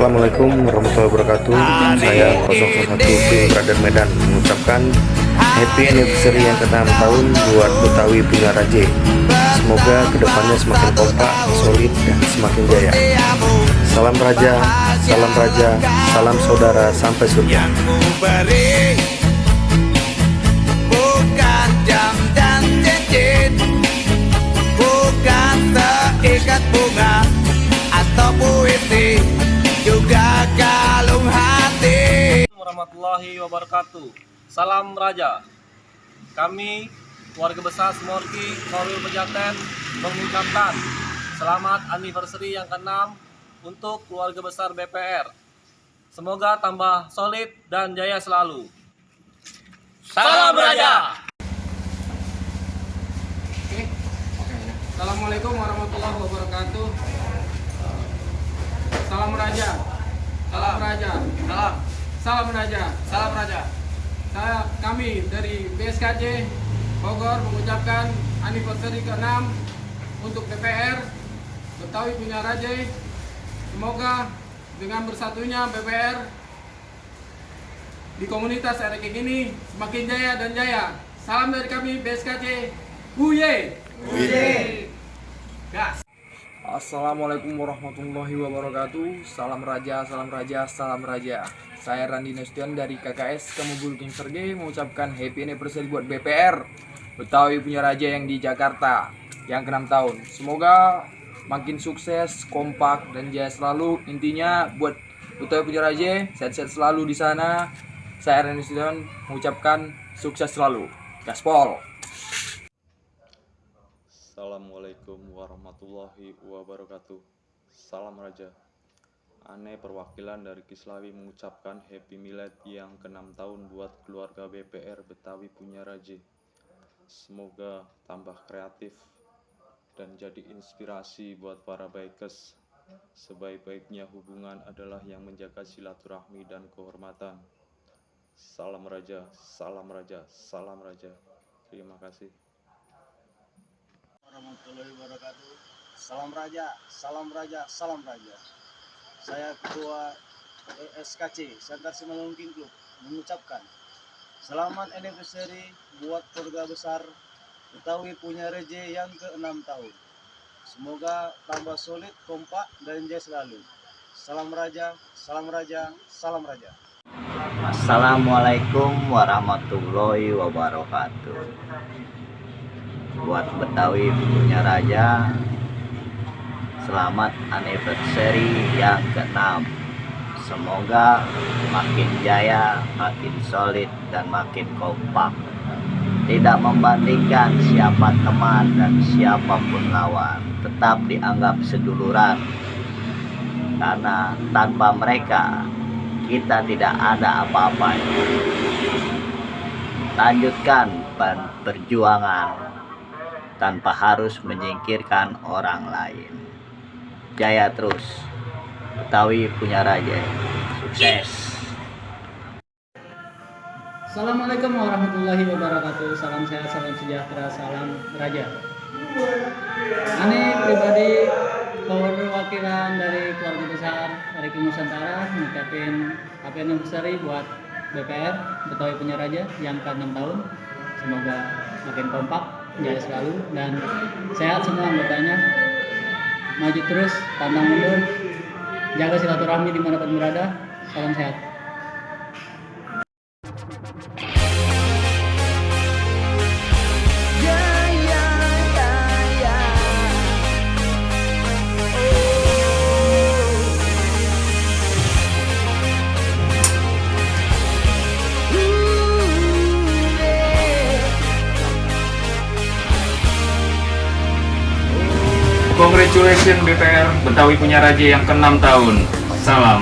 Assalamualaikum warahmatullahi wabarakatuh. Saya 001 Tim Brother Medan mengucapkan happy anniversary yang ke-6 tahun buat Betawi punya Raje. Semoga kedepannya semakin kompak, solid, dan semakin jaya. Salam Raja, salam Raja, salam saudara sampai surga. Bukan jam dan cincin, bukan seikat bunga atau puisi, juga kalung hati. Warahmatullahi wabarakatuh. Salam Raja. Kami warga besar Smorki, Korwil Pejaten mengucapkan selamat anniversary yang ke-6 untuk keluarga besar BPR. Semoga tambah solid dan jaya selalu. Salam Raja. Assalamualaikum warahmatullahi wabarakatuh. Salam Raja. Salam Raja. Salam Raja. Salam Raja. Kami dari BSKJ Bogor mengucapkan anniversary ke-6 untuk BPR Betawi punya Raja. Semoga dengan bersatunya BPR di komunitas RKK ini semakin jaya dan jaya. Salam dari kami BSKJ. Huye. Gas. Assalamualaikum warahmatullahi wabarakatuh. Salam Raja, salam Raja, salam Raja. Saya Randi Nasution dari KKS Kemubul King Sergei mengucapkan happy anniversary buat BPR Betawi punya Raja yang di Jakarta yang ke-6 tahun. Semoga makin sukses, kompak, dan jaya selalu. Intinya buat Betawi punya Raja, sehat-sehat selalu di sana. Saya Randi Nasution mengucapkan sukses selalu. Gaspol. Assalamualaikum warahmatullahi wabarakatuh. Salam Raja. Ane perwakilan dari Kislawi mengucapkan happy milad yang ke-6 tahun buat keluarga BPR Betawi punya Raja. Semoga tambah kreatif dan jadi inspirasi buat para bikers. Sebaik-baiknya hubungan adalah yang menjaga silaturahmi dan kehormatan. Salam Raja, salam Raja, salam Raja. Terima kasih. Warahmatullahi wabarakatuh. Salam Raja, salam Raja, salam Raja. Saya Ketua SKC Sentar Simalungun King Club mengucapkan selamat anniversary buat keluarga besar Betawi punya Raja yang ke-6 tahun. Semoga tambah solid, kompak, dan jaya selalu. Salam Raja, salam Raja, salam Raja. Assalamualaikum warahmatullahi wabarakatuh. Buat Betawi punya Raja, selamat anniversary yang ke-6. Semoga makin jaya, makin solid, dan makin kompak. Tidak membandingkan siapa teman dan siapapun lawan, tetap dianggap seduluran. Karena tanpa mereka, kita tidak ada apa-apa. Lanjutkan perjuangan tanpa harus menyingkirkan orang lain. Jaya terus, Betawi punya Raja. Sukses. Assalamualaikum warahmatullahi wabarakatuh. Salam sehat, salam sejahtera, salam Raja. Ane pribadi perwakilan dari keluarga besar RKK Nusantara mengucapkan happy anniversary buat BPR Betawi punya Raja yang ke-6 tahun. Semoga makin kompak, jaya selalu, dan sehat semua anggotanya. Maju terus, pantang mundur, jaga silaturahmi dimanapun berada. Salam sehat. Congratulations BPR Betawi punya Raja yang ke-6 tahun. Salam.